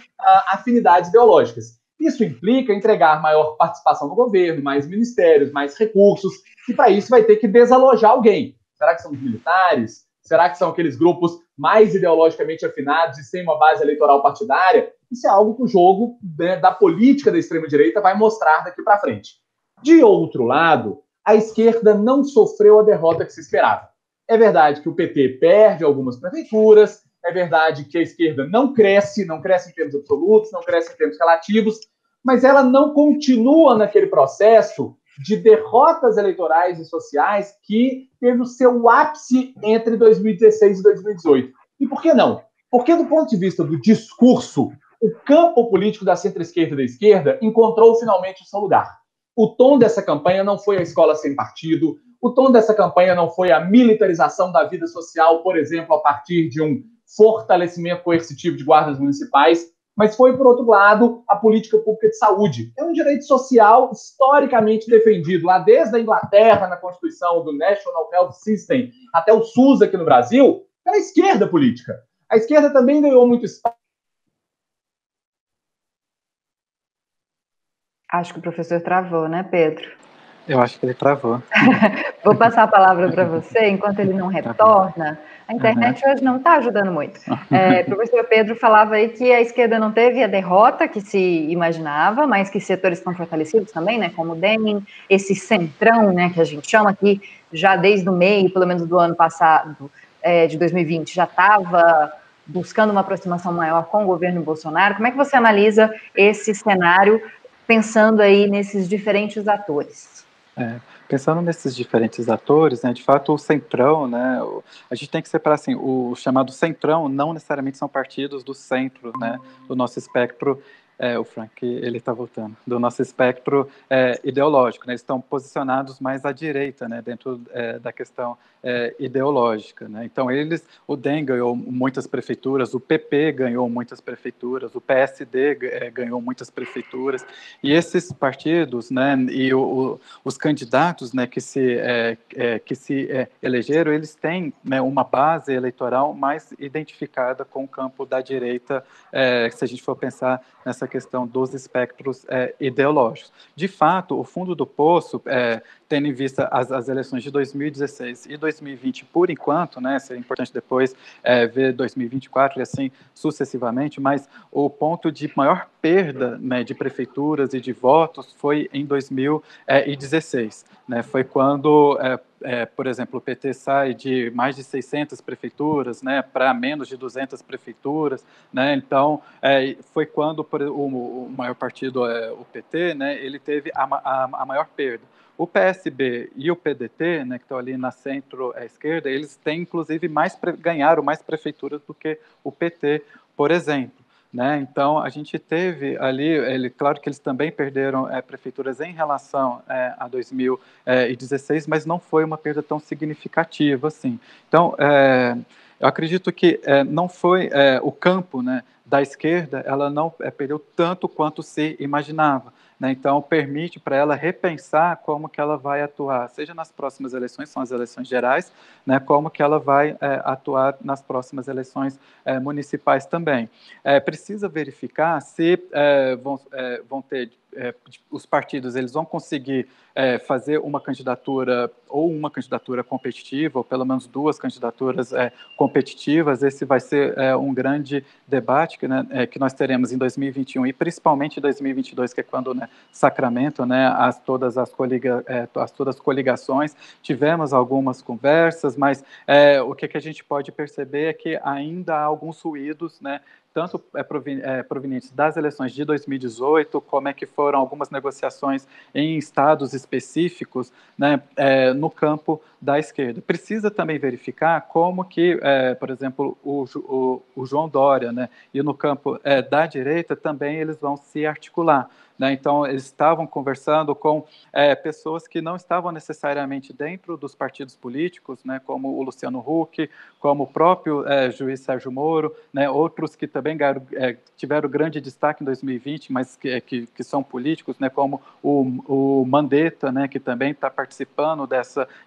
afinidades ideológicas. Isso implica entregar maior participação no governo, mais ministérios, mais recursos, e para isso vai ter que desalojar alguém. Será que são os militares? Será que são aqueles grupos mais ideologicamente afinados e sem uma base eleitoral partidária? Isso é algo que o jogo da política da extrema-direita vai mostrar daqui para frente. De outro lado, a esquerda não sofreu a derrota que se esperava. É verdade que o PT perde algumas prefeituras, é verdade que a esquerda não cresce em termos absolutos, não cresce em termos relativos, mas ela não continua naquele processo de derrotas eleitorais e sociais que teve o seu ápice entre 2016 e 2018. E por que não? Porque, do ponto de vista do discurso, o campo político da centro-esquerda e da esquerda encontrou finalmente o seu lugar. O tom dessa campanha não foi a escola sem partido, o tom dessa campanha não foi a militarização da vida social, por exemplo, a partir de um fortalecimento coercitivo de guardas municipais, mas foi, por outro lado, a política pública de saúde. É um direito social historicamente defendido, lá desde a Inglaterra, na Constituição do National Health System, até o SUS aqui no Brasil, pela esquerda política. A esquerda também ganhou muito espaço. Acho que o professor travou, né, Pedro? Eu acho que ele travou. Vou passar a palavra para você, enquanto ele não retorna. A internet hoje não está ajudando muito. O professor Pedro falava aí que a esquerda não teve a derrota que se imaginava, mas que setores estão fortalecidos também, né, como o DEM, esse centrão, né, que a gente chama aqui, já desde o meio, pelo menos do ano passado, de 2020, já estava buscando uma aproximação maior com o governo Bolsonaro. Como é que você analisa esse cenário, pensando aí nesses diferentes atores? Pensando nesses diferentes atores, né, de fato o centrão, né, a gente tem que separar assim, o chamado centrão não necessariamente são partidos do centro, né, do nosso espectro, o Frank, ele está voltando, do nosso espectro ideológico, né, eles estão posicionados mais à direita, né, dentro da questão ideológica, né, então o DEM ganhou muitas prefeituras, o PP ganhou muitas prefeituras, o PSD ganhou muitas prefeituras, e esses partidos, né, e os candidatos, né, que se elegeram, eles têm, né, uma base eleitoral mais identificada com o campo da direita, se a gente for pensar nessa questão dos espectros ideológicos. De fato, o fundo do poço, tendo em vista as eleições de 2016 e 2020, por enquanto, né, seria importante depois ver 2024 e assim sucessivamente, mas o ponto de maior perda, né, de prefeituras e de votos foi em 2016. Né, foi quando, por exemplo, o PT sai de mais de 600 prefeituras, né, para menos de 200 prefeituras, né, então foi quando o maior partido, o PT, né, ele teve a maior perda. O PSB e o PDT, né, que estão ali na centro-esquerda, eles têm, inclusive, ganharam mais prefeituras do que o PT, por exemplo. né? Então, a gente teve ali, claro que eles também perderam prefeituras em relação a 2016, mas não foi uma perda tão significativa assim. Então, eu acredito que não foi o campo, né, da esquerda, ela não perdeu tanto quanto se imaginava. Né? Então, permite para ela repensar como que ela vai atuar, seja nas próximas eleições, são as eleições gerais, né, como que ela vai atuar nas próximas eleições municipais também. Precisa verificar se vão ter os partidos, eles vão conseguir fazer uma candidatura competitiva, ou pelo menos duas candidaturas competitivas. Esse vai ser um grande debate que nós teremos em 2021 e principalmente em 2022, que é quando, né, Sacramento, né, todas as coligações, tivemos algumas conversas, mas o que a gente pode perceber é que ainda há alguns ruídos, né, tanto provenientes das eleições de 2018, como é que foram algumas negociações em estados específicos, né, no campo da esquerda. Precisa também verificar como que, por exemplo, o João Dória, né, e no campo da direita também eles vão se articular. Né? Então, eles estavam conversando com pessoas que não estavam necessariamente dentro dos partidos políticos, né, como o Luciano Huck, como o próprio juiz Sérgio Moro, né, outros que também tiveram grande destaque em 2020, mas que são políticos, né, como o Mandetta, né, que também está participando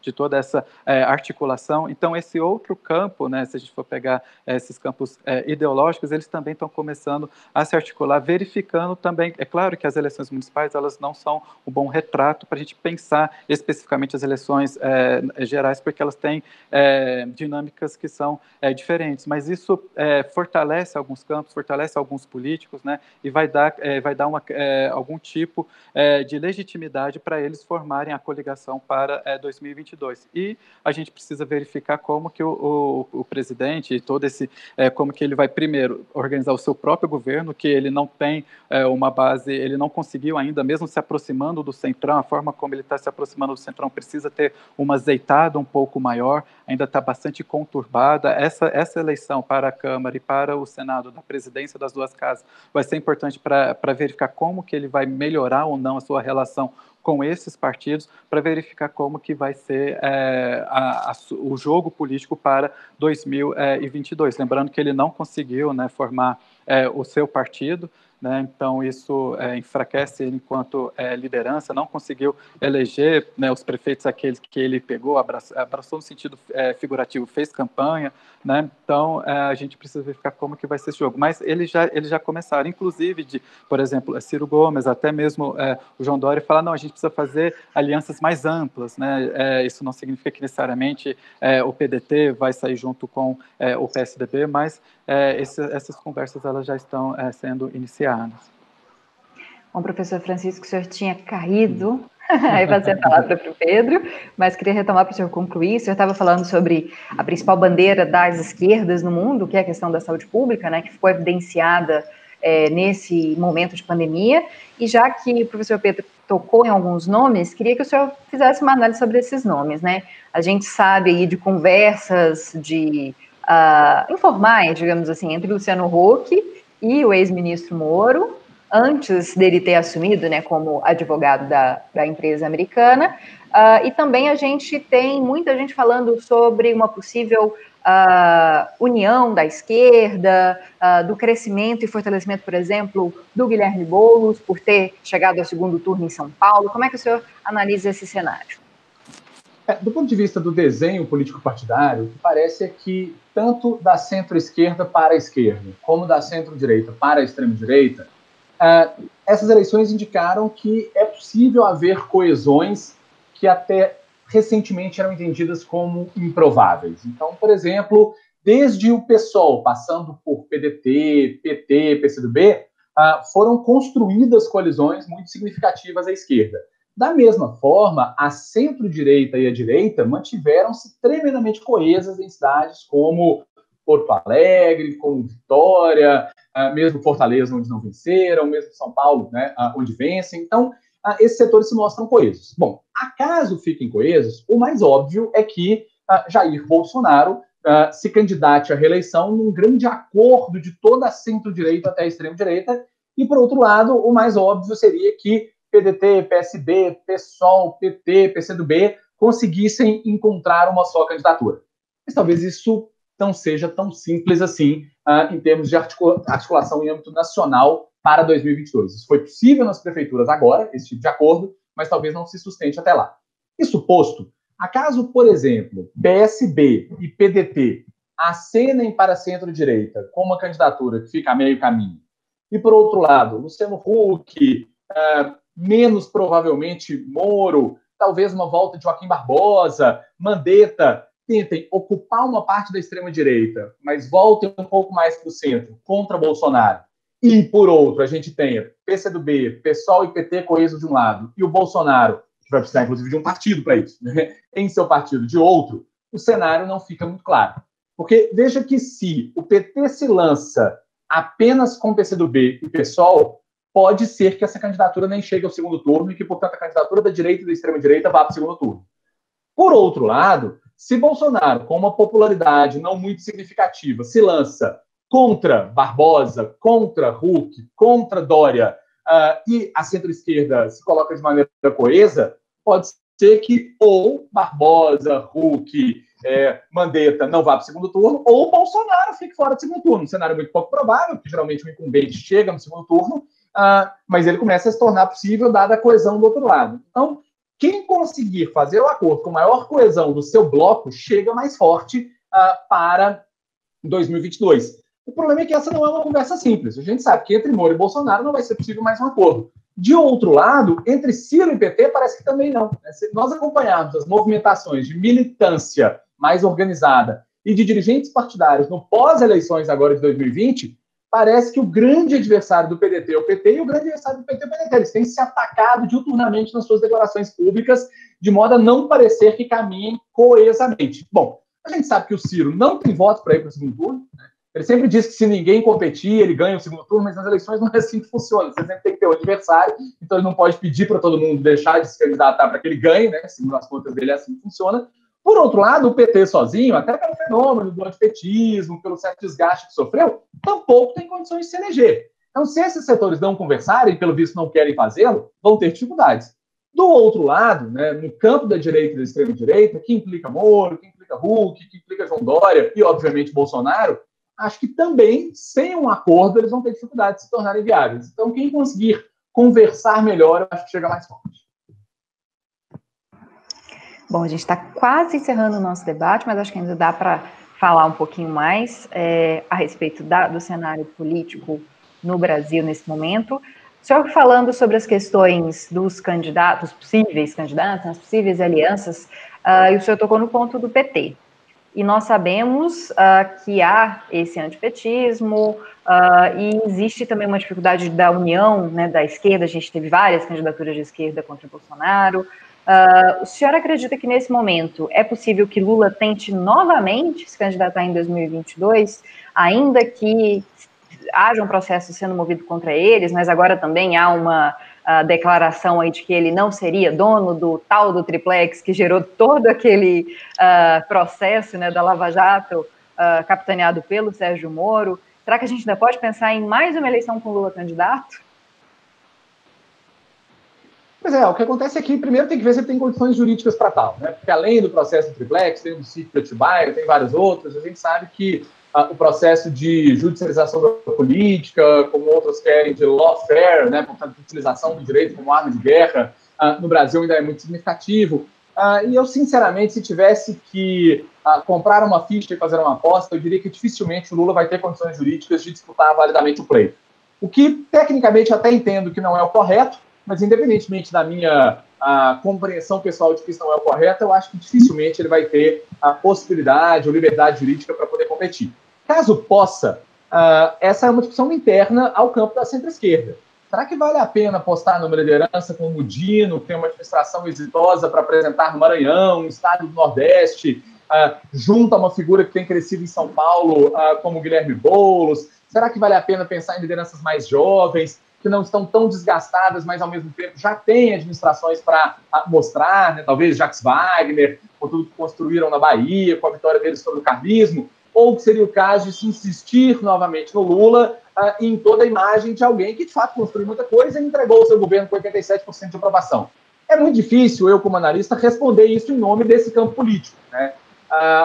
de toda essa articulação. Então, esse outro campo, né, se a gente for pegar esses campos ideológicos, eles também estão começando a se articular, verificando também, é claro que as eleições municipais, elas não são um bom retrato para a gente pensar especificamente as eleições gerais, porque elas têm dinâmicas que são diferentes, mas isso fortalece alguns campos, fortalece alguns políticos, né, e vai dar algum tipo de legitimidade para eles formarem a coligação para 2022. E a gente precisa verificar como que o presidente e todo esse, como que ele vai primeiro organizar o seu próprio governo, que ele não tem uma base, ele não conseguiu ainda, mesmo se aproximando do Centrão, a forma como ele está se aproximando do Centrão precisa ter uma azeitada um pouco maior, ainda está bastante conturbada. Essa eleição para a Câmara e para o Senado, da presidência das duas casas, vai ser importante para verificar como que ele vai melhorar ou não a sua relação com esses partidos, para verificar como que vai ser o jogo político para 2022. Lembrando que ele não conseguiu, né, formar o seu partido, né, então isso enfraquece ele enquanto liderança, não conseguiu eleger, né, os prefeitos aqueles que ele pegou, abraçou no sentido figurativo, fez campanha, né, então a gente precisa verificar como que vai ser esse jogo, mas eles já começaram, inclusive, por exemplo, Ciro Gomes, até mesmo o João Dória, falar, não, a gente precisa fazer alianças mais amplas, né, isso não significa que necessariamente o PDT vai sair junto com o PSDB, mas essas conversas elas já estão sendo iniciadas. Bom, professor Francisco, o senhor tinha caído, aí passei a palavra para o Pedro, mas queria retomar para o senhor concluir. O senhor estava falando sobre a principal bandeira das esquerdas no mundo, que é a questão da saúde pública, né, que ficou evidenciada nesse momento de pandemia, e já que o professor Pedro tocou em alguns nomes, queria que o senhor fizesse uma análise sobre esses nomes, né? A gente sabe aí de conversas informais, digamos assim, entre Luciano Huck e o ex-ministro Moro, antes dele ter assumido, né, como advogado da empresa americana, e também a gente tem muita gente falando sobre uma possível união da esquerda, do crescimento e fortalecimento, por exemplo, do Guilherme Boulos, por ter chegado ao segundo turno em São Paulo. Como é que o senhor analisa esse cenário? Do ponto de vista do desenho político-partidário, o que parece é que tanto da centro-esquerda para a esquerda, como da centro-direita para a extrema-direita, essas eleições indicaram que é possível haver coesões que até recentemente eram entendidas como improváveis. Então, por exemplo, desde o PSOL, passando por PDT, PT, PCdoB, foram construídas coalizões muito significativas à esquerda. Da mesma forma, a centro-direita e a direita mantiveram-se tremendamente coesas em cidades como Porto Alegre, como Vitória, mesmo Fortaleza, onde não venceram, mesmo São Paulo, né, onde vencem. Então, esses setores se mostram coesos. Bom, acaso fiquem coesos, o mais óbvio é que Jair Bolsonaro se candidate à reeleição num grande acordo de toda a centro-direita até a extrema-direita, e, por outro lado, o mais óbvio seria que PDT, PSB, PSOL, PT, PCdoB conseguissem encontrar uma só candidatura. Mas talvez isso não seja tão simples assim em termos de articulação em âmbito nacional para 2022. Isso foi possível nas prefeituras agora, esse tipo de acordo, mas talvez não se sustente até lá. Isso posto, acaso, por exemplo, PSB e PDT acenem para a centro-direita com uma candidatura que fica a meio caminho, e, por outro lado, Luciano Huck, menos provavelmente Moro, talvez uma volta de Joaquim Barbosa, Mandetta, tentem ocupar uma parte da extrema-direita, mas voltem um pouco mais para o centro, contra Bolsonaro. E, por outro, a gente tenha PCdoB, PSOL e PT coeso de um lado, e o Bolsonaro, que vai precisar, inclusive, de um partido para isso, né, em seu partido de outro, o cenário não fica muito claro. Porque veja que se o PT se lança apenas com PCdoB e PSOL, pode ser que essa candidatura nem chegue ao segundo turno e que, portanto, a candidatura da direita e da extrema-direita vá para o segundo turno. Por outro lado, se Bolsonaro, com uma popularidade não muito significativa, se lança contra Barbosa, contra Huck, contra Dória, e a centro-esquerda se coloca de maneira coesa, pode ser que ou Barbosa, Huck, Mandetta não vá para o segundo turno, ou Bolsonaro fique fora do segundo turno. Um cenário muito pouco provável, porque geralmente o incumbente chega no segundo turno, mas ele começa a se tornar possível dada a coesão do outro lado. Então, quem conseguir fazer o acordo com maior coesão do seu bloco chega mais forte para 2022. O problema é que essa não é uma conversa simples. A gente sabe que entre Moro e Bolsonaro não vai ser possível mais um acordo. De outro lado, entre Ciro e PT, parece que também não. Se nós acompanharmos as movimentações de militância mais organizada e de dirigentes partidários no pós-eleições agora de 2020, parece que o grande adversário do PDT é o PT e o grande adversário do PT é o PDT. Eles têm se atacado diuturnamente nas suas declarações públicas, de modo a não parecer que caminhem coesamente. Bom, a gente sabe que o Ciro não tem voto para ir para o segundo turno, né? Ele sempre diz que se ninguém competir, ele ganha o segundo turno, mas nas eleições não é assim que funciona. Você sempre tem que ter um adversário, então ele não pode pedir para todo mundo deixar de se candidatar para que ele ganhe, né? Segundo as contas dele, é assim que funciona. Por outro lado, o PT sozinho, até pelo fenômeno do antipetismo, pelo certo desgaste que sofreu, tampouco tem condições de se eleger. Então, se esses setores não conversarem, pelo visto não querem fazê-lo, vão ter dificuldades. Do outro lado, né, no campo da direita e da extrema-direita, que implica Moro, que implica Huck, que implica João Dória e, obviamente, Bolsonaro, acho que também, sem um acordo, eles vão ter dificuldade de se tornarem viáveis. Então, quem conseguir conversar melhor, eu acho que chega mais forte. Bom, a gente está quase encerrando o nosso debate, mas acho que ainda dá para falar um pouquinho mais a respeito do cenário político no Brasil nesse momento. O senhor falando sobre as questões dos candidatos, possíveis candidatos, as possíveis alianças, e o senhor tocou no ponto do PT. E nós sabemos que há esse antipetismo e existe também uma dificuldade da união, né, da esquerda. A gente teve várias candidaturas de esquerda contra Bolsonaro. O senhor acredita que nesse momento é possível que Lula tente novamente se candidatar em 2022, ainda que haja um processo sendo movido contra eles, mas agora também há uma declaração aí de que ele não seria dono do tal do triplex que gerou todo aquele processo, né, da Lava Jato, capitaneado pelo Sérgio Moro? Será que a gente ainda pode pensar em mais uma eleição com Lula candidato? Pois é, o que acontece é que primeiro tem que ver se ele tem condições jurídicas para tal, né? Porque além do processo do triplex, tem o sítio de Atibaia, tem vários outros, a gente sabe que o processo de judicialização da política, como outros querem, de lawfare, né, portanto, utilização do direito como arma de guerra, no Brasil ainda é muito significativo. E eu, sinceramente, se tivesse que comprar uma ficha e fazer uma aposta, eu diria que dificilmente o Lula vai ter condições jurídicas de disputar validamente o pleito. O que, tecnicamente, até entendo que não é o correto, mas independentemente da minha compreensão pessoal de que isso não é o correto, eu acho que dificilmente ele vai ter a possibilidade ou liberdade jurídica para poder competir. Caso possa, essa é uma discussão interna ao campo da centro-esquerda. Será que vale a pena apostar numa liderança como o Dino, que tem uma administração exitosa para apresentar no Maranhão, no estado do Nordeste, junto a uma figura que tem crescido em São Paulo, como o Guilherme Boulos? Será que vale a pena pensar em lideranças mais jovens? que não estão tão desgastadas, mas ao mesmo tempo já têm administrações para mostrar, né? Talvez Jacques Wagner, com tudo que construíram na Bahia, com a vitória deles sobre o carlismo, ou que seria o caso de se insistir novamente no Lula em toda a imagem de alguém que de fato construiu muita coisa e entregou o seu governo com 87% de aprovação. É muito difícil eu, como analista, responder isso em nome desse campo político, né?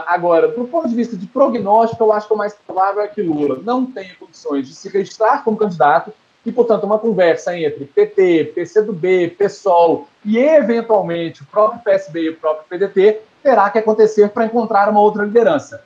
Agora, do ponto de vista de prognóstico, eu acho que o mais provável é que Lula não tenha condições de se registrar como candidato e, portanto, uma conversa entre PT, PCdoB, PSOL e, eventualmente, o próprio PSB e o próprio PDT terá que acontecer para encontrar uma outra liderança.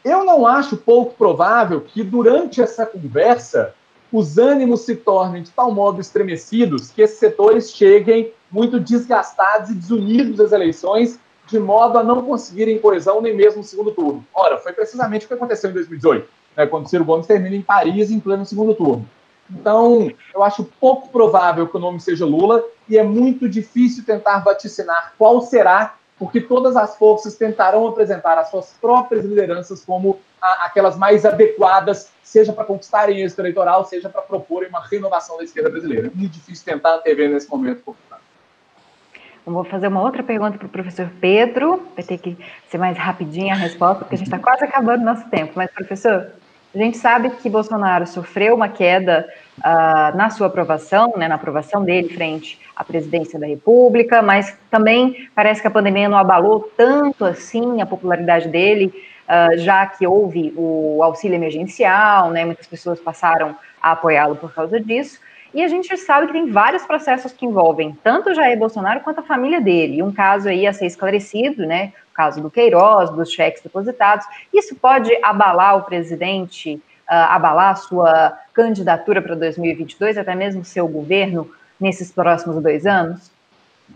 Eu não acho pouco provável que, durante essa conversa, os ânimos se tornem de tal modo estremecidos que esses setores cheguem muito desgastados e desunidos das eleições, de modo a não conseguirem coesão nem mesmo no segundo turno. Ora, foi precisamente o que aconteceu em 2018, né, quando Ciro Gomes termina em Paris em pleno segundo turno. Então, eu acho pouco provável que o nome seja Lula e é muito difícil tentar vaticinar qual será, porque todas as forças tentarão apresentar as suas próprias lideranças como aquelas mais adequadas, seja para conquistarem êxito eleitoral, seja para proporem uma renovação da esquerda brasileira. É muito difícil tentar antever nesse momento. Vou fazer uma outra pergunta para o professor Pedro, vai ter que ser mais rapidinha a resposta, porque a gente está quase acabando o nosso tempo. Mas, professor, a gente sabe que Bolsonaro sofreu uma queda na sua aprovação, né, na aprovação dele frente à presidência da República, mas também parece que a pandemia não abalou tanto assim a popularidade dele, já que houve o auxílio emergencial, né, muitas pessoas passaram a apoiá-lo por causa disso. E a gente sabe que tem vários processos que envolvem tanto o Jair Bolsonaro quanto a família dele. Um caso aí a ser esclarecido, né? O caso do Queiroz, dos cheques depositados. Isso pode abalar o presidente, abalar a sua candidatura para 2022, até mesmo seu governo, nesses próximos 2 anos?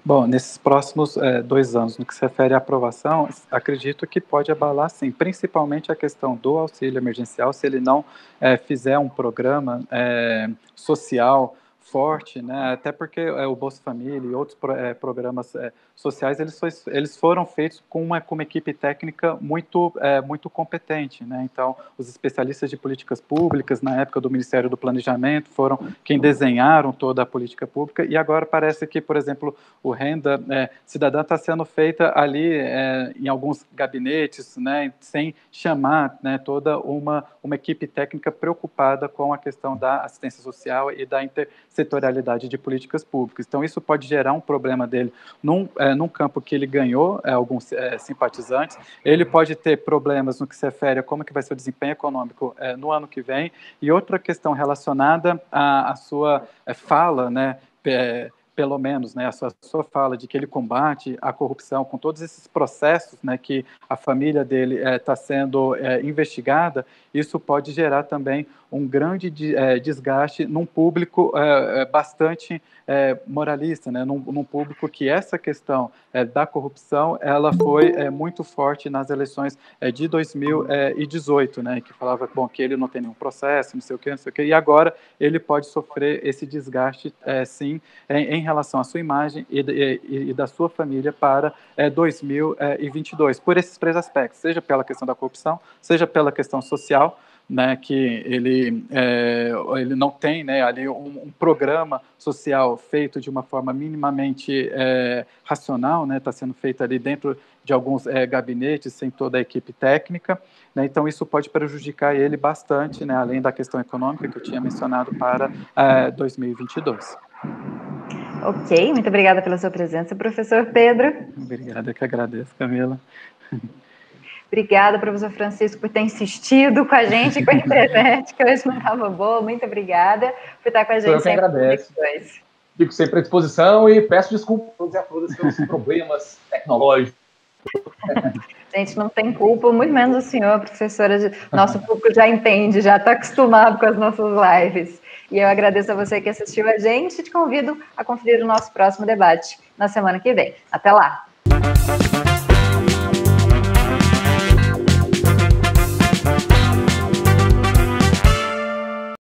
Bom, nesses próximos 2 anos, no que se refere à aprovação, acredito que pode abalar, sim, principalmente a questão do auxílio emergencial, se ele não fizer um programa social forte, né? Até porque o Bolsa Família e outros programas sociais, eles foram feitos com uma equipe técnica muito competente, né? Então, os especialistas de políticas públicas, na época do Ministério do Planejamento, foram quem desenharam toda a política pública, e agora parece que, por exemplo, o Renda Cidadã está sendo feita ali em alguns gabinetes, né, sem chamar, né, toda uma equipe técnica preocupada com a questão da assistência social e da intersetorialidade de políticas públicas. Então, isso pode gerar um problema dele num campo que ele ganhou alguns simpatizantes. Ele pode ter problemas no que se refere a como que vai ser o desempenho econômico no ano que vem. E outra questão relacionada à sua fala, né, pelo menos, né, a sua fala de que ele combate a corrupção com todos esses processos, né, que a família dele está sendo investigada, isso pode gerar também um grande desgaste num público bastante moralista, né, num público que essa questão da corrupção, ela foi muito forte nas eleições de 2018, né, que falava, bom, que ele não tem nenhum processo, não sei o quê, e agora ele pode sofrer esse desgaste, sim, em relação à sua imagem e da sua família para 2022, por esses 3 aspectos, seja pela questão da corrupção, seja pela questão social, né, que ele não tem, né, ali um programa social feito de uma forma minimamente racional, né, está sendo feito ali dentro de alguns gabinetes, sem toda a equipe técnica, né, então isso pode prejudicar ele bastante, né, além da questão econômica que eu tinha mencionado para 2022. Ok, muito obrigada pela sua presença, professor Pedro. Obrigado, eu que agradeço, Camila. Obrigada, professor Francisco, por ter insistido com a gente, com a internet, que hoje não estava boa. Muito obrigada por estar com a gente. Eu que agradeço. Fico sempre à disposição e peço desculpas a todos e a todas pelos problemas tecnológicos. Gente, não tem culpa, muito menos o senhor, professora. Nosso público já entende, já está acostumado com as nossas lives. E eu agradeço a você que assistiu a gente e te convido a conferir o nosso próximo debate na semana que vem. Até lá!